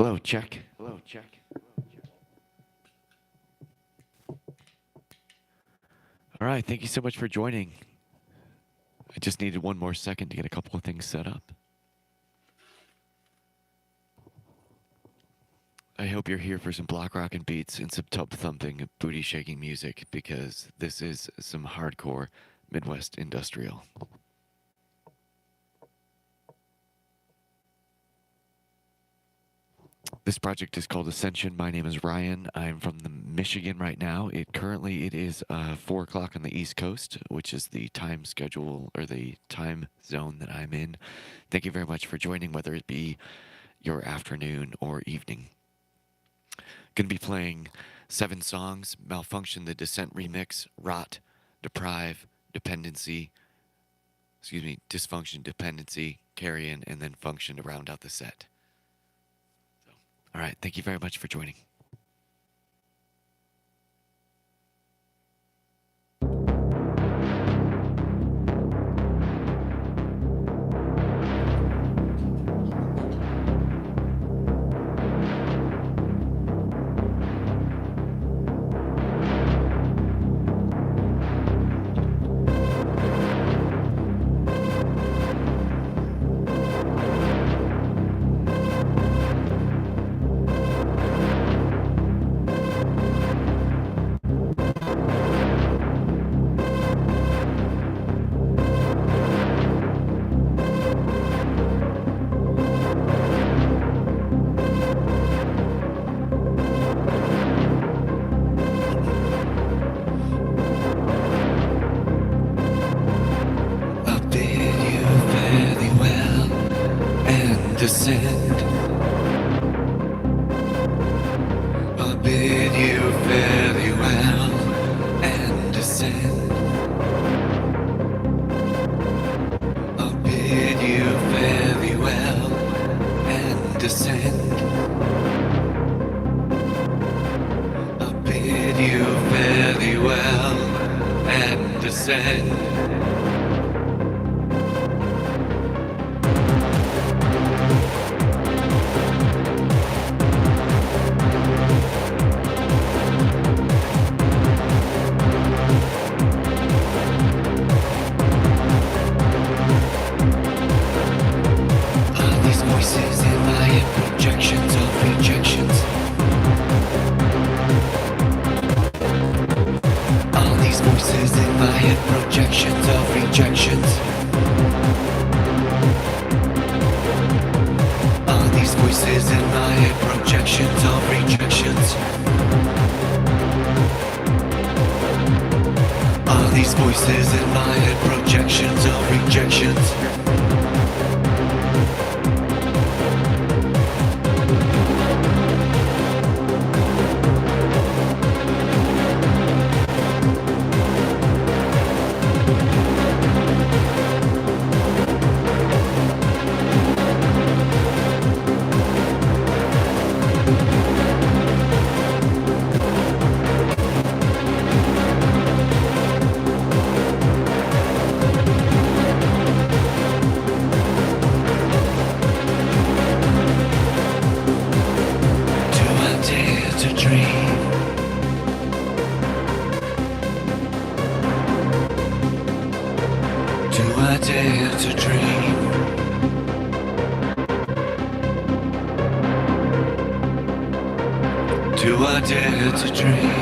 Hello, check. Hello, check. All right, thank you so much for joining. I just needed one more second to get a couple of things set up. I hope you're here for some block rockin' beats and some tub thumping, booty shaking music, because this is some hardcore Midwest industrial. This project is called Ascension. My name is Ryan. I'm from Michigan right now. Currently it is 4 o'clock on the East Coast, which is the time schedule or the time zone that I'm in. Thank you very much for joining, whether it be your afternoon or evening. Going to be playing 7 songs: Malfunction, the Descent remix, Rot, Deprive, Dependency, Dysfunction, Dependency, Carrion, and then Function to round out the set. All right, thank you very much for joining. Descend. I'll bid you fairly well and descend. I'll bid you fairly well and descend. I'll bid you fairly well and descend. Projections of rejections. Are these voices in my head projections of rejections? Are these voices in my head projections of rejections? Do I dare to dream? Do I dare to dream?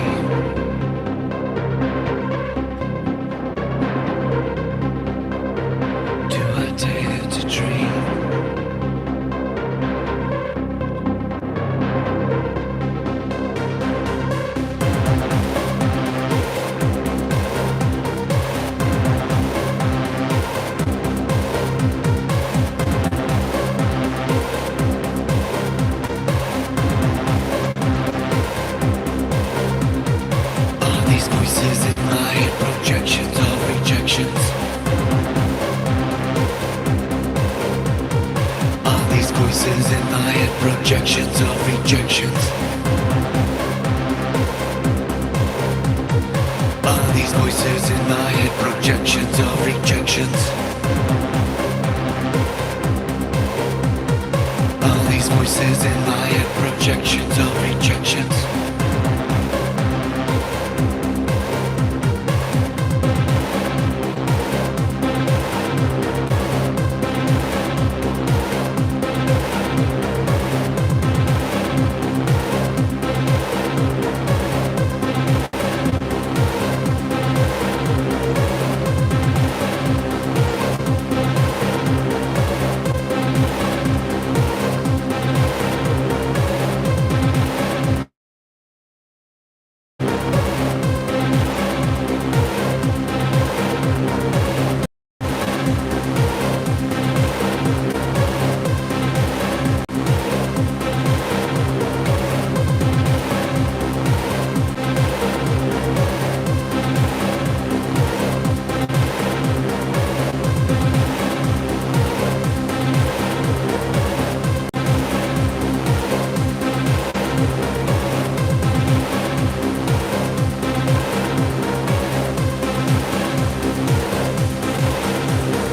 Voices in my head, projections of rejections. Are these voices in my head, projections of rejections? Are these these voices in my head, projections of rejections.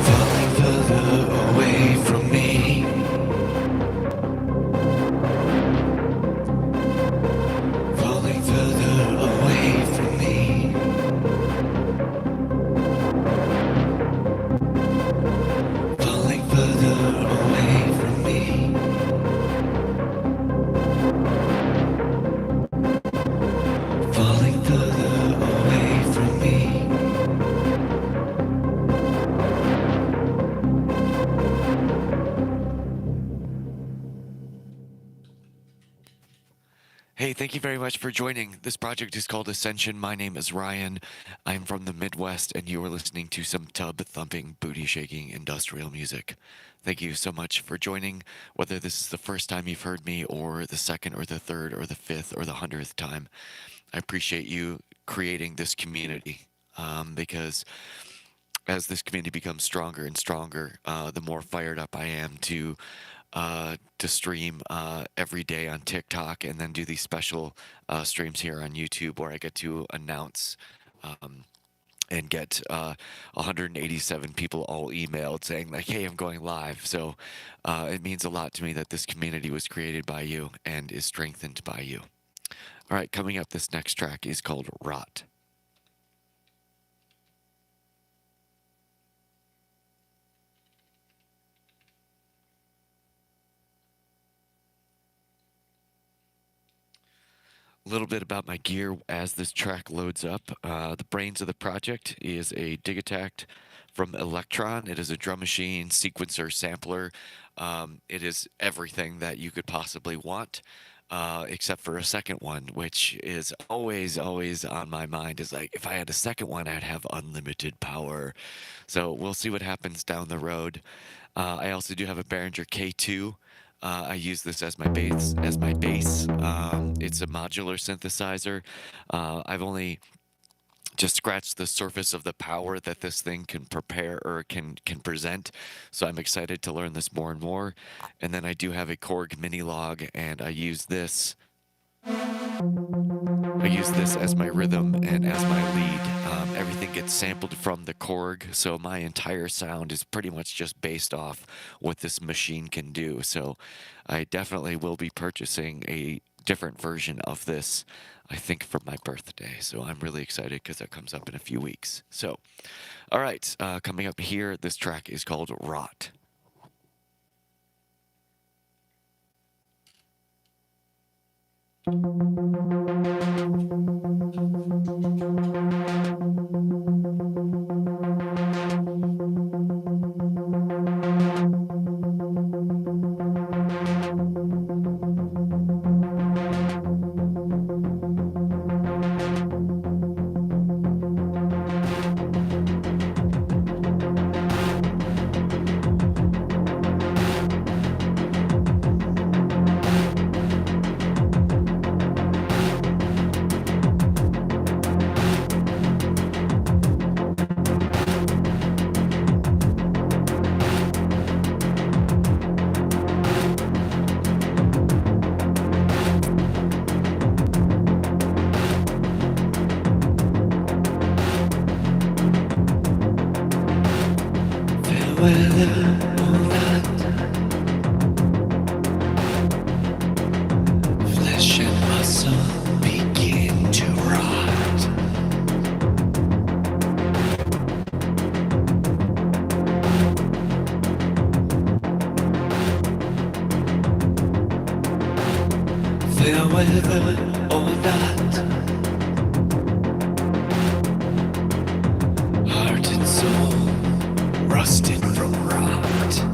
Falling further away from me. Falling further away from me. Falling further away from me. Falling further away from me. Hey, thank you very much for joining. This project is called Ascension. My name is Ryan. I'm from the Midwest, and you are listening to some tub-thumping, booty-shaking industrial music. Thank you so much for joining, whether this is the first time you've heard me, or the second, or the third, or the fifth, or the 100th time. I appreciate you creating this community, because as this community becomes stronger and stronger, the more fired up I am to stream every day on TikTok, and then do these special streams here on YouTube where I get to announce and get 187 people all emailed saying like, "Hey, I'm going live." So it means a lot to me that this community was created by you and is strengthened by you. All right, coming up, this next track is called Rot. A little bit about my gear as this track loads up. The brains of the project is a Digitact from Electron. It is a drum machine, sequencer, sampler. It is everything that you could possibly want, except for a second one, which is always on my mind. Is like, if I had a second one, I'd have unlimited power. So we'll see what happens down the road. I also do have a Behringer K2. I use this as my bass. It's a modular synthesizer. I've only just scratched the surface of the power that this thing can prepare or can present. So I'm excited to learn this more and more. And then I do have a Korg mini log, and I use this. I use this as my rhythm and as my lead. Everything gets sampled from the Korg, so my entire sound is pretty much just based off what this machine can do. So I definitely will be purchasing a different version of this, I think, for my birthday. So I'm really excited because that comes up in a few weeks. So, all right, coming up here, this track is called Rot. weather all night. fair weather or not, heart and soul rusted from rot.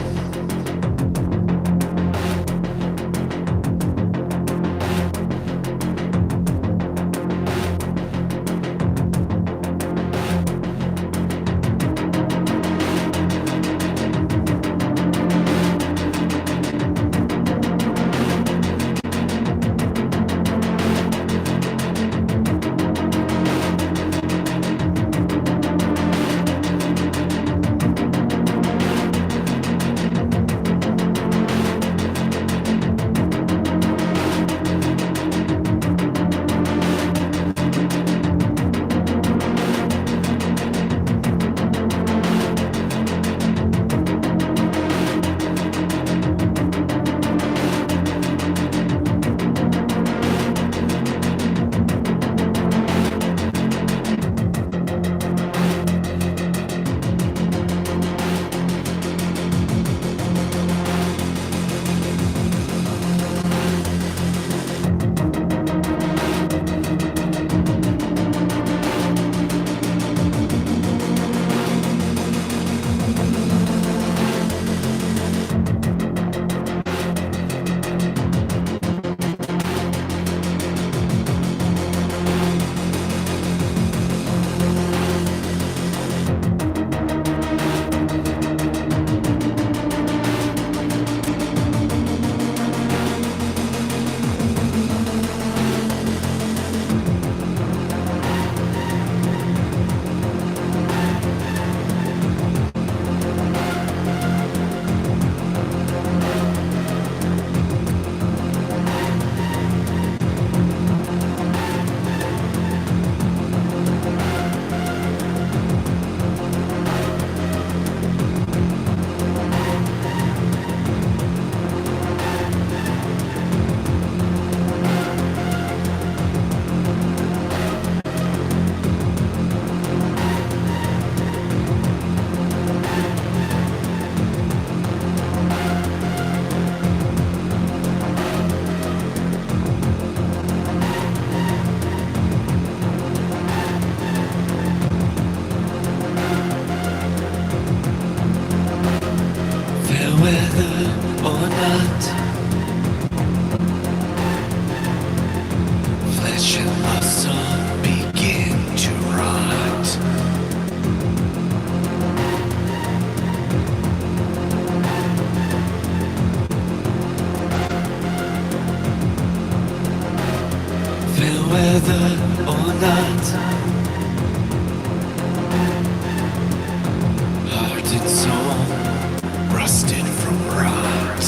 Weather or not, flesh and muscle begin to rot. Fair weather or not, heart and soul rusted from rot.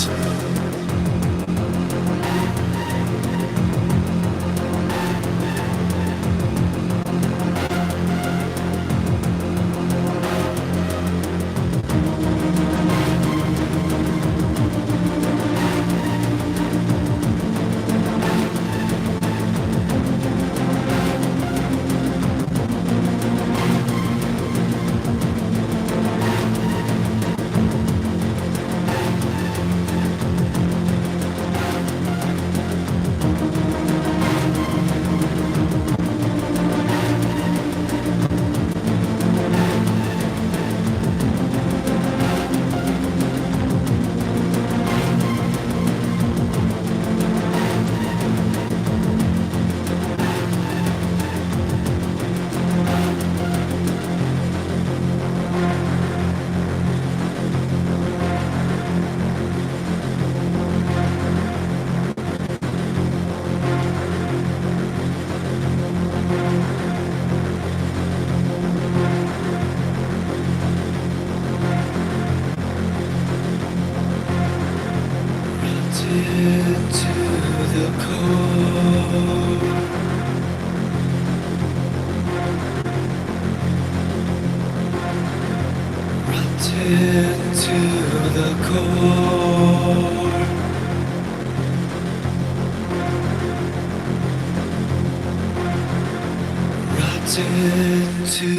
To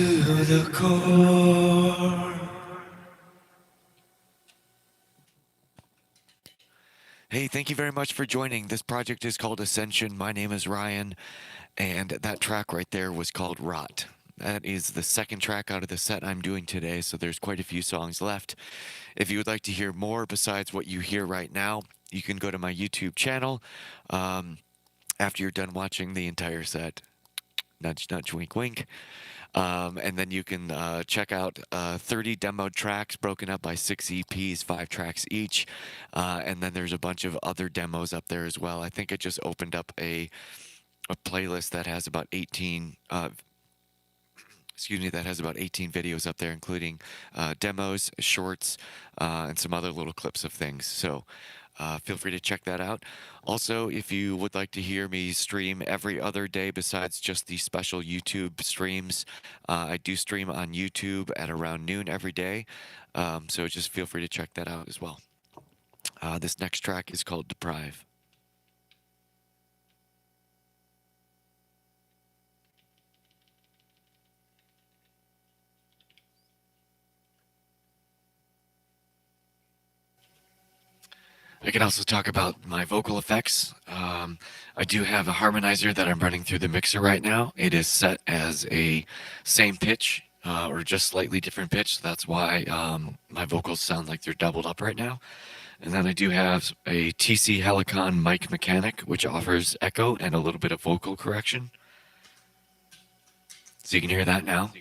the core. Hey, thank you very much for joining. This project is called Ascension. My name is Ryan, and that track right there was called Rot. That is the second track out of the set I'm doing today, so there's quite a few songs left. If you would like to hear more besides what you hear right now, you can go to my YouTube channel after you're done watching the entire set. Nudge, nudge, wink, wink. And then you can check out 30 demoed tracks broken up by 6 EPs, 5 tracks each. And then there's a bunch of other demos up there as well. I think I just opened up a playlist that has about 18 that has about 18 videos up there, including demos, shorts, and some other little clips of things. So feel free to check that out. Also, if you would like to hear me stream every other day besides just the special YouTube streams, I do stream on YouTube at around noon every day. So just feel free to check that out as well. This next track is called Deprive. I can also talk about my vocal effects. I do have a harmonizer that I'm running through the mixer right now. It is set as a same pitch or just slightly different pitch. That's why my vocals sound like they're doubled up right now. And then I do have a TC Helicon mic mechanic, which offers echo and a little bit of vocal correction. So you can hear that now.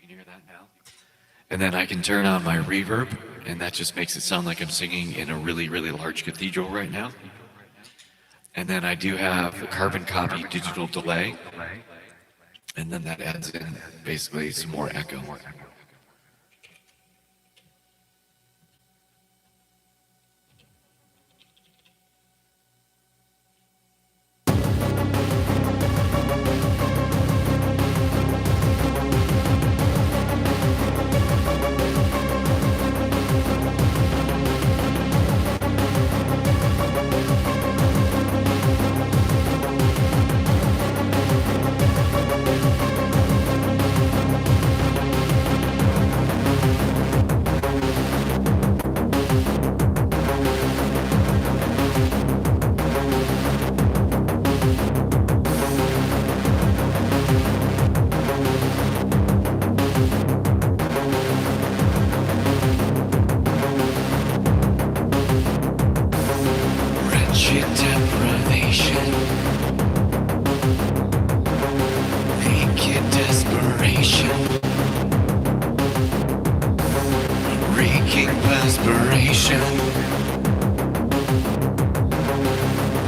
And then I can turn on my reverb, and that just makes it sound like I'm singing in a really, really large cathedral right now. And then I do have a carbon copy digital delay, and then that adds in basically some more echo.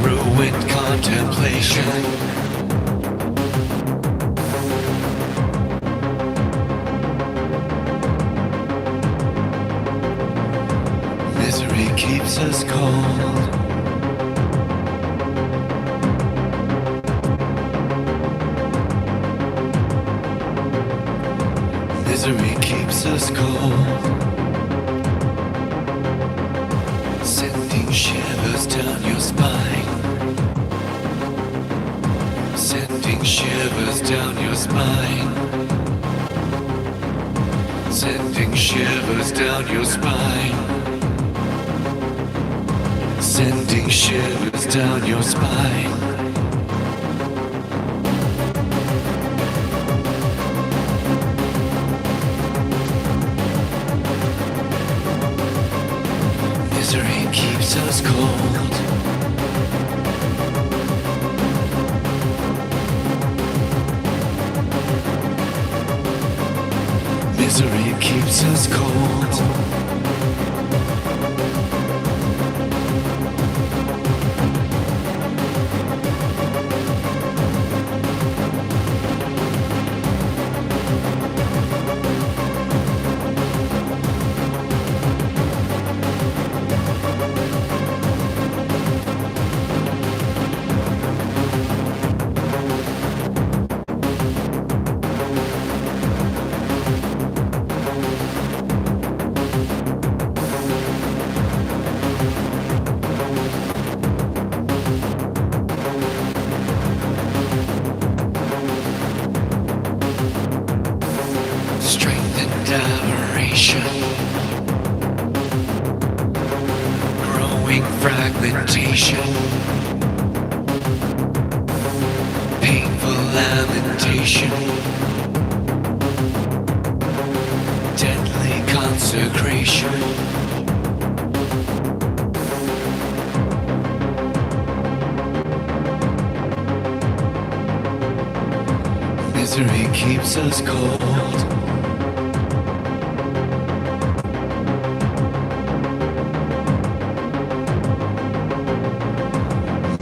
Ruined contemplation. Misery keeps us cold. Misery keeps us cold. Sending shivers down your spine. Sending shivers down your spine. Sending shivers down your spine. Sending shivers down your spine. Misery keeps us cold. Misery keeps us cold. destruction, painful lamentation, deadly consecration. Misery keeps us cold.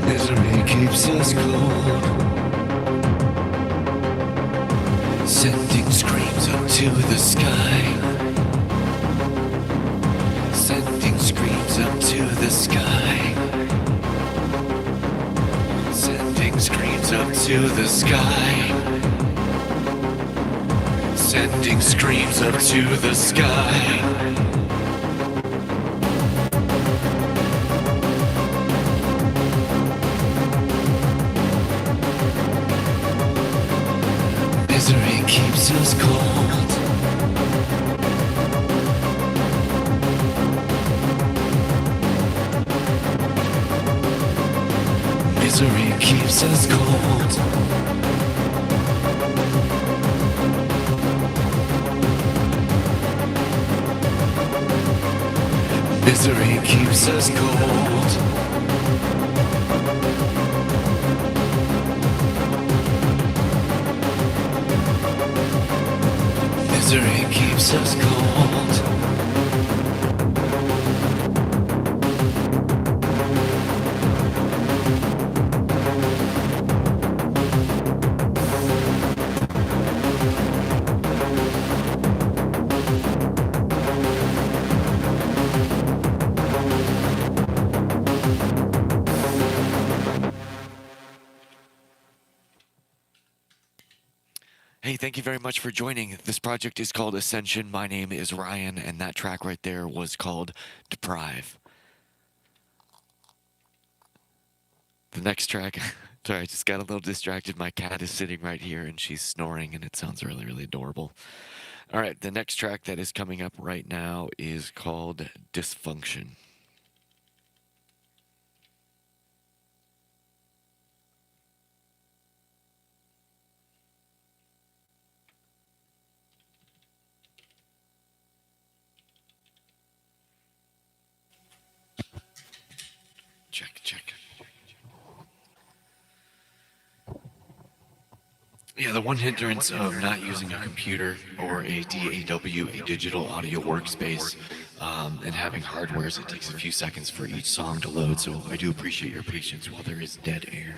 Misery keeps us cold. Sending screams up to the sky. Sending screams up to the sky. Sending screams up to the sky. Sending screams up to the sky. Misery keeps us cold. Misery keeps us cold. Misery keeps us cold. Misery keeps us cold. Hey, thank you very much for joining. This project is called Ascension. My name is Ryan, and that track right there was called Deprive. The next track, sorry, I just got a little distracted. My cat is sitting right here, and she's snoring, and it sounds really, really adorable. All right, the next track that is coming up right now is called Dysfunction. Check. Yeah, the one hindrance of not using a computer or a DAW, a digital audio workspace, and having hardware is it takes a few seconds for each song to load, so I do appreciate your patience while there is dead air.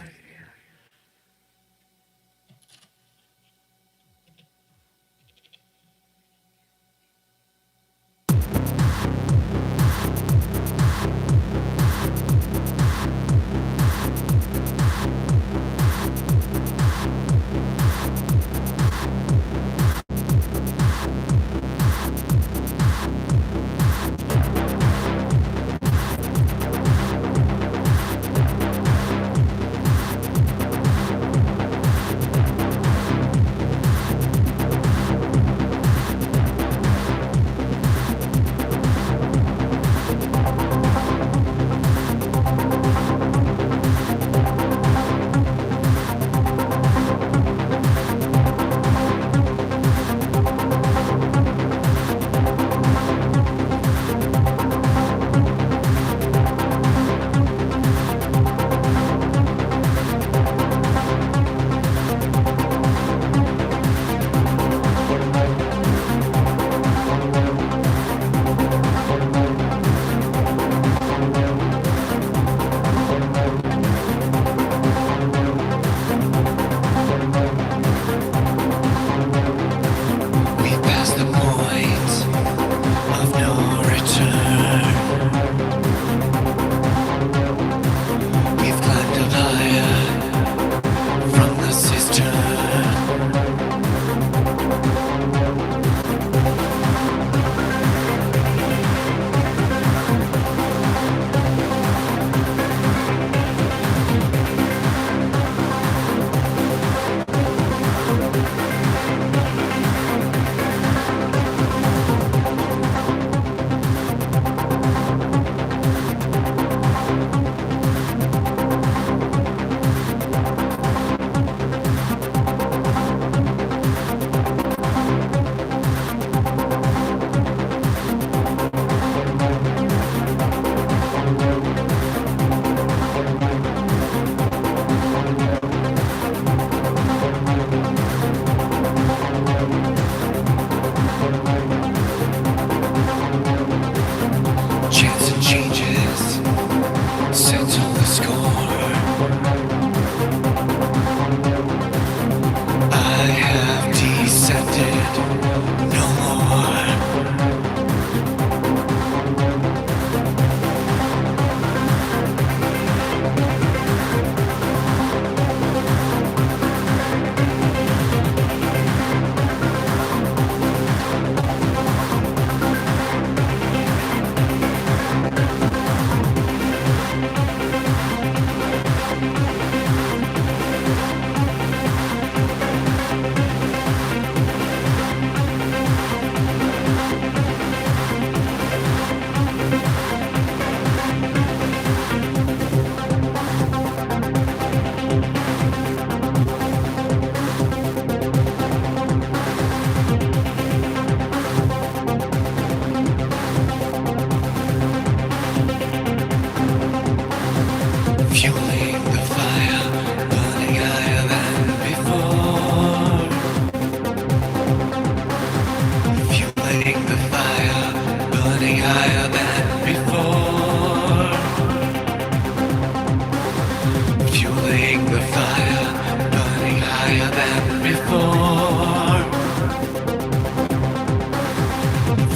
Fueling the fire, burning higher than before.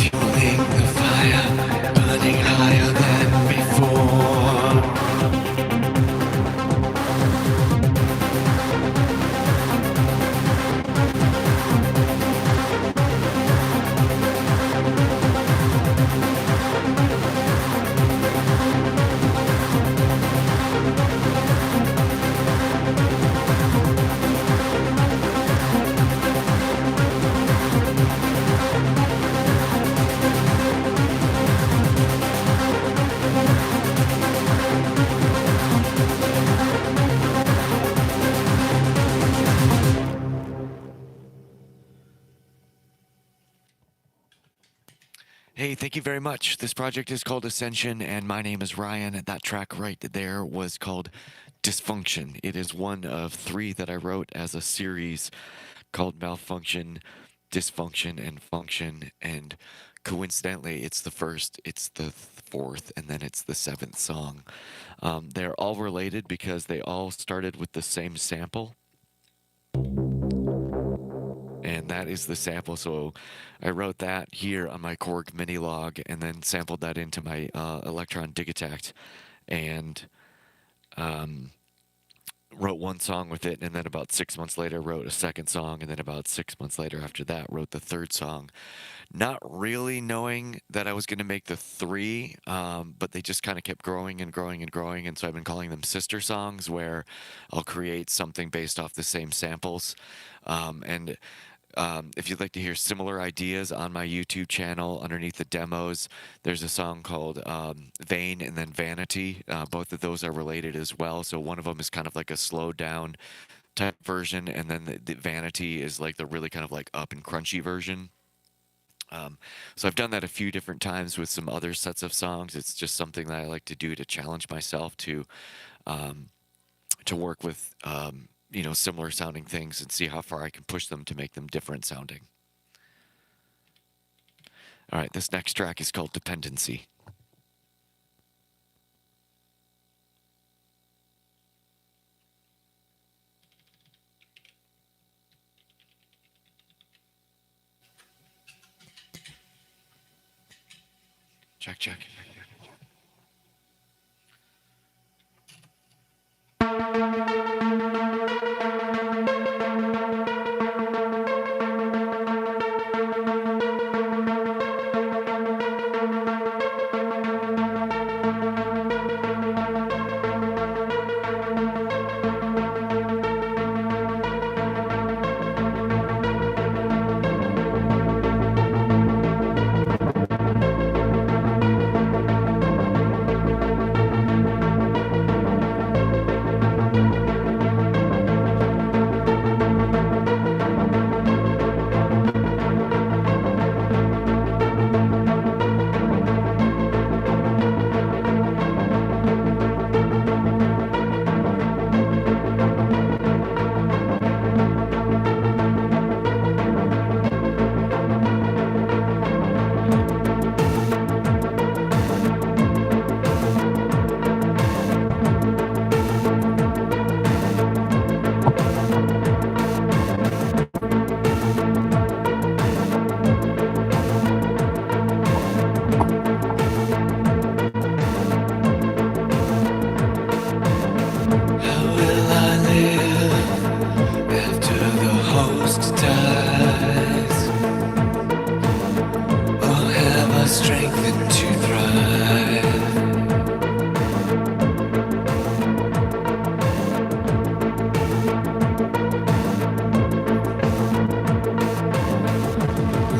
Fueling the fire, burning higher than before. Hey, thank you very much. This project is called Ascension, and my name is Ryan. And that track right there was called Dysfunction. It is one of 3 that I wrote as a series called Malfunction, Dysfunction, and Function. And coincidentally, it's the first, it's the 4th, and then it's the 7th song. They're all related because they all started with the same sample. And that is the sample. So I wrote that here on my Korg mini log and then sampled that into my Electron Digitact and wrote one song with it. And then about 6 months later, wrote a second song. And then about 6 months later after that, wrote the third song. Not really knowing that I was going to make the 3, but they just kind of kept growing and growing and growing. And so I've been calling them sister songs, where I'll create something based off the same samples. If you'd like to hear similar ideas on my YouTube channel, underneath the demos, there's a song called Vain and then Vanity. Both of those are related as well. So one of them is kind of like a slowed down type version, and then the Vanity is like the really kind of like up and crunchy version. So I've done that a few different times with some other sets of songs. It's just something that I like to do to challenge myself to work with similar sounding things and see how far I can push them to make them different sounding. All right, this next track is called Dependency. Check, check.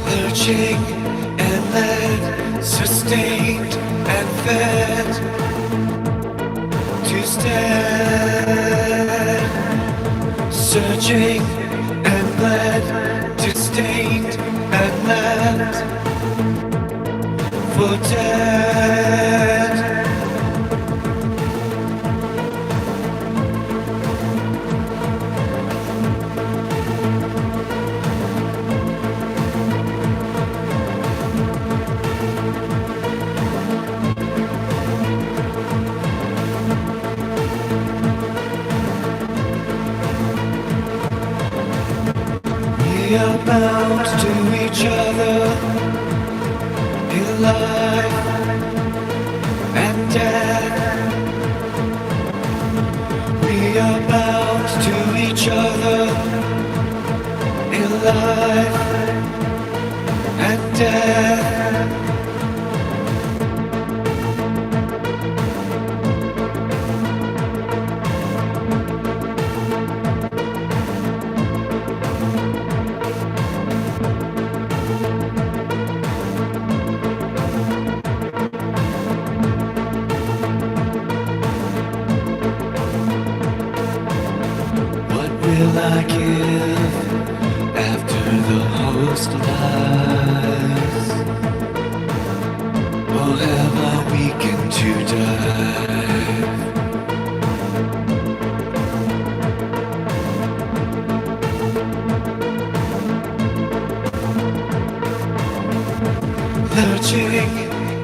Lurching and led, sustained and fed to stand, searching and led, disdained and led for dead. are bound to each other in life and death. We are bound to each other in life and death. Will I give after the host lies? Or have I weakened to dive? Lurching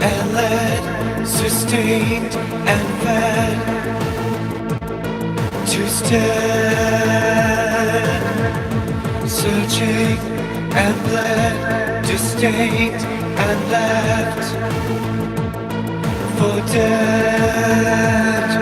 and led, sustained and fed to stand, searching and bled, disdained and left for dead.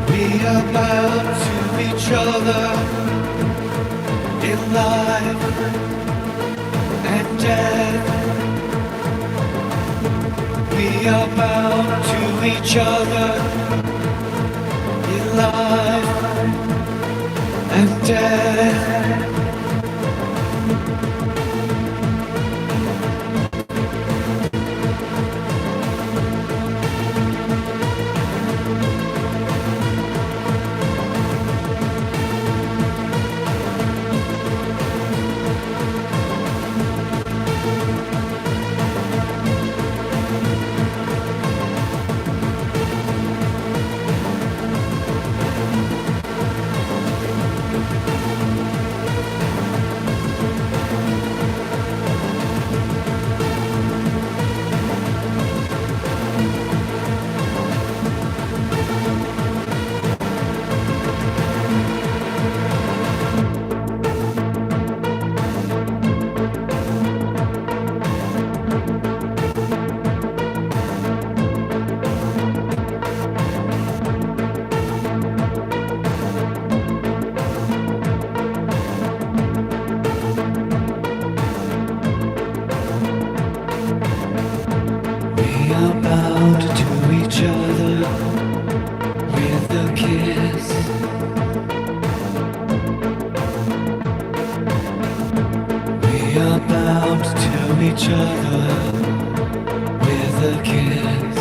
We are bound to each other in life and death. We are bound to each other in life and death. We are bound to each other with a kiss. We are bound to each other with a kiss.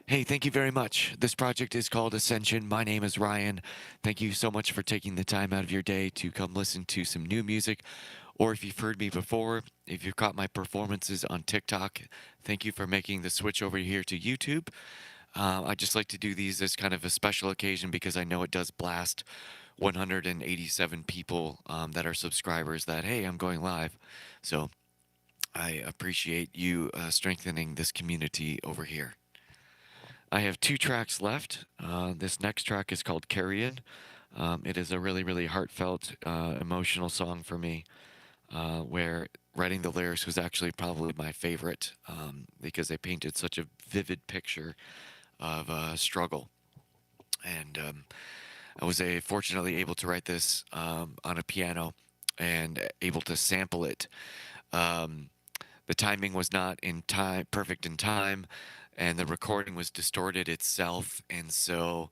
Hey, thank you very much. This project is called Ascension. My name is Ryan. Thank you so much for taking the time out of your day to come listen to some new music. Or if you've heard me before, if you've caught my performances on TikTok, thank you for making the switch over here to YouTube. I just like to do these as kind of a special occasion because I know it does blast 187 people that are subscribers that, hey, I'm going live. So I appreciate you strengthening this community over here. I have two tracks left. This next track is called Carrion. It is a really, really heartfelt, emotional song for me, where writing the lyrics was actually probably my favorite because they painted such a vivid picture of struggle. And I was fortunately able to write this on a piano and able to sample it. Um, the timing was not in time, perfect in time, and the recording was distorted itself, and so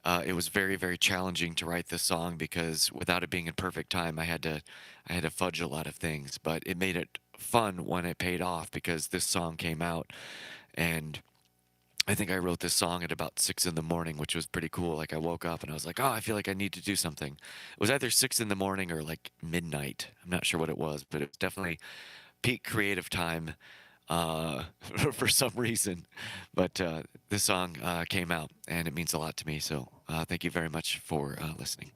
it was very, very challenging to write this song because without it being in perfect time, I had to fudge a lot of things, but it made it fun when it paid off because this song came out and I think I wrote this song at about 6 in the morning, which was pretty cool. Like I woke up and I was like, oh, I feel like I need to do something. It was either 6 in the morning or like midnight. I'm not sure what it was, but it was definitely peak creative time uh, for some reason. But this song came out and it means a lot to me. So thank you very much for listening.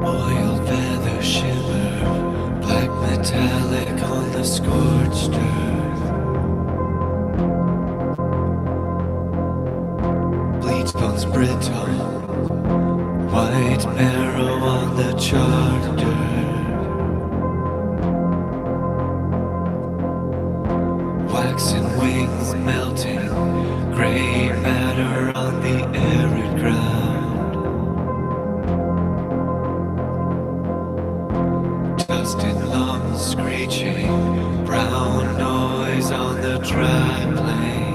Oil feather shimmer, black metallic on the scorched earth. Bleach bones brittle, white marrow on the charred dirt. Waxen wings melting, gray matter on the arid ground. Dust in lungs screeching, brown noise on the dry plains.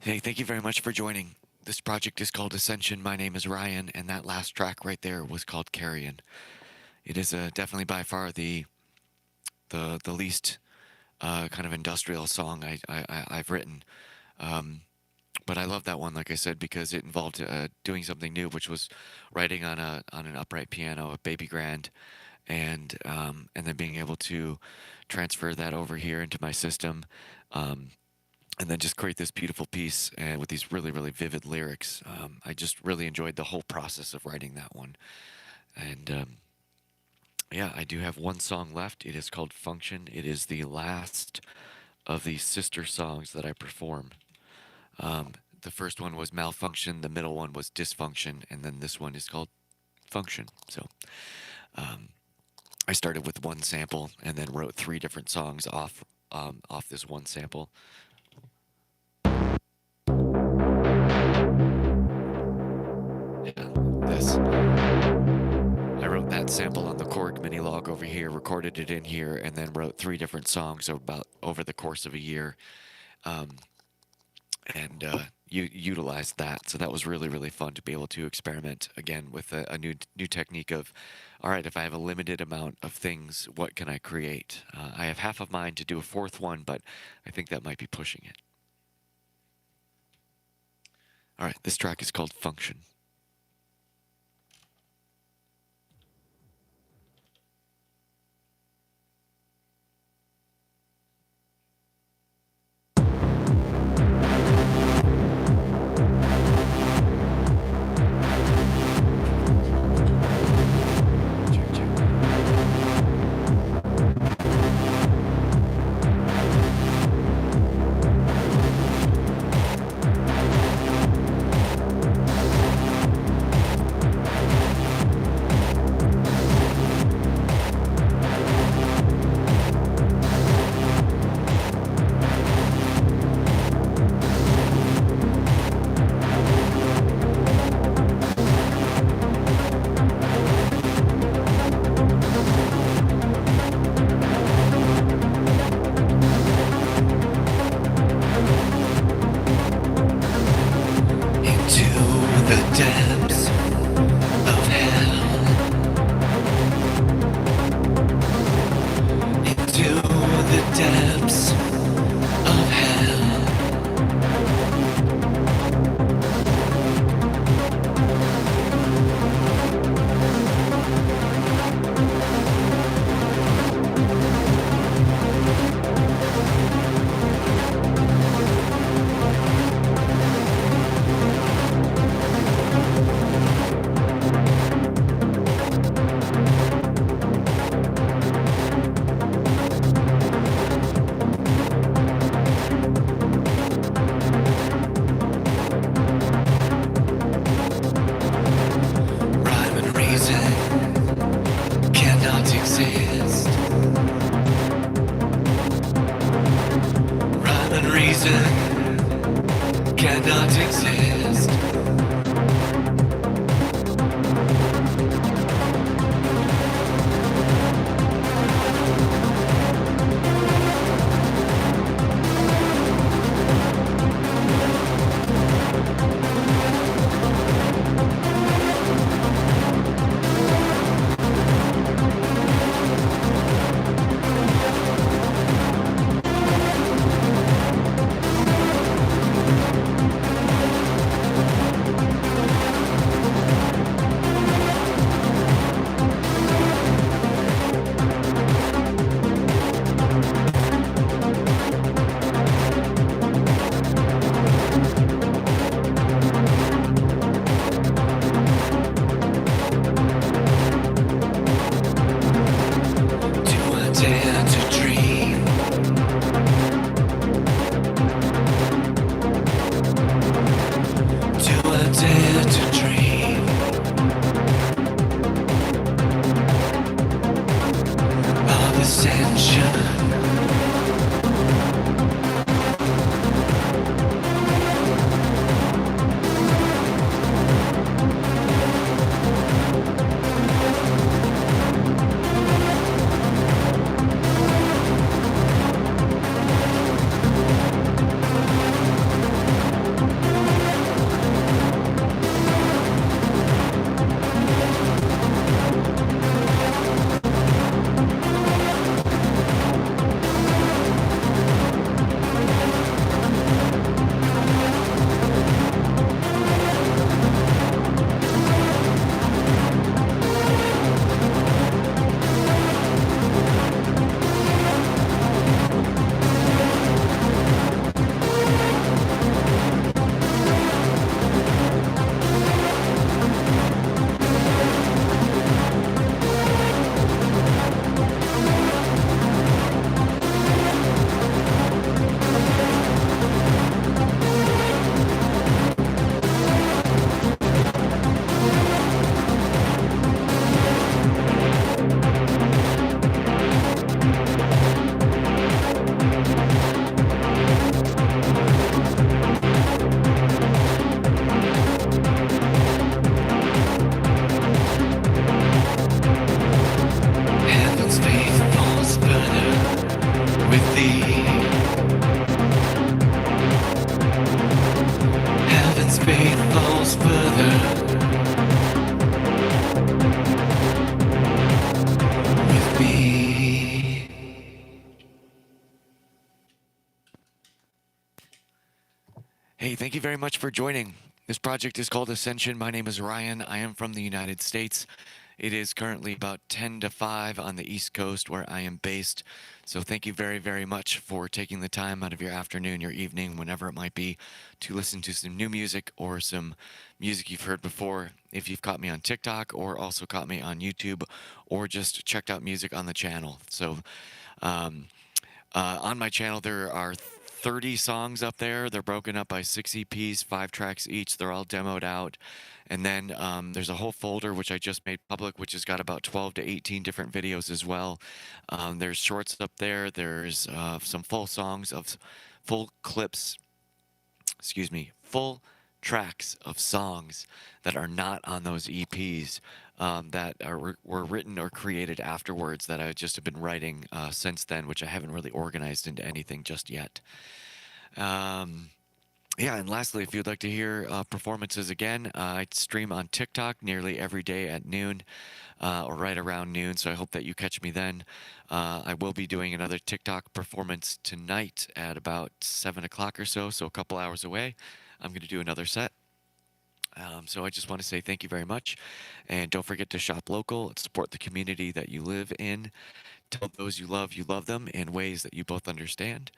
Hey, thank you very much for joining. This project is called Ascension. My name is Ryan, and that last track right there was called Carrion. It is definitely by far the least kind of industrial song I've written. Um, but I love that one, like I said, because it involved doing something new, which was writing on an upright piano, a baby grand, and then being able to transfer that over here into my system. Um, and then just create this beautiful piece and with these really, really vivid lyrics. I just really enjoyed the whole process of writing that one. And yeah, I do have one song left. It is called Function. It is the last of the sister songs that I perform. The first one was Malfunction, the middle one was Dysfunction, and then this one is called Function. So I started with one sample and then wrote three different songs off this one sample. Yeah, this. I wrote that sample on the Korg mini log over here, recorded it in here, and then wrote three different songs over the course of a year, and utilized that. So that was really, really fun to be able to experiment again with a new technique of, all right, if I have a limited amount of things, what can I create? I have half of mine to do a fourth one, but I think that might be pushing it. All right, this track is called Function. Cannot exist. thank you very much for joining. This project is called Ascension. My name is Ryan. I am from the United States. It is currently about 10 to 5 on the East Coast where I am based. So thank you very, very much for taking the time out of your afternoon, your evening, whenever it might be, to listen to some new music or some music you've heard before. If you've caught me on TikTok or also caught me on YouTube or just checked out music on the channel. So um, on my channel, there are 30 songs up there. They're broken up by 6 EPs, 5 tracks each. They're all demoed out. And then there's a whole folder which I just made public, which has got about 12 to 18 different videos as well. There's shorts up there. There's some full songs of full clips, excuse me, full tracks of songs that are not on those EPs that were written or created afterwards that I just have been writing since then, which I haven't really organized into anything just yet. Yeah, and lastly, if you'd like to hear performances again, I stream on TikTok nearly every day at noon or right around noon, so I hope that you catch me then. I will be doing another TikTok performance tonight at about 7 o'clock or so, so a couple hours away. I'm going to do another set. So I just want to say thank you very much. And don't forget to shop local and support the community that you live in. Tell those you love them in ways that you both understand.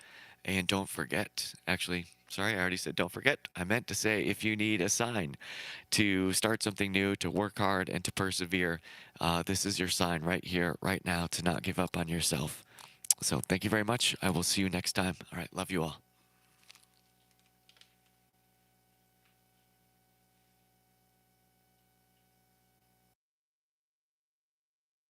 And don't forget, actually, sorry, I already said don't forget. I meant to say if you need a sign to start something new, to work hard, and to persevere, this is your sign right here, right now, to not give up on yourself. So thank you very much. I will see you next time. All right, love you all.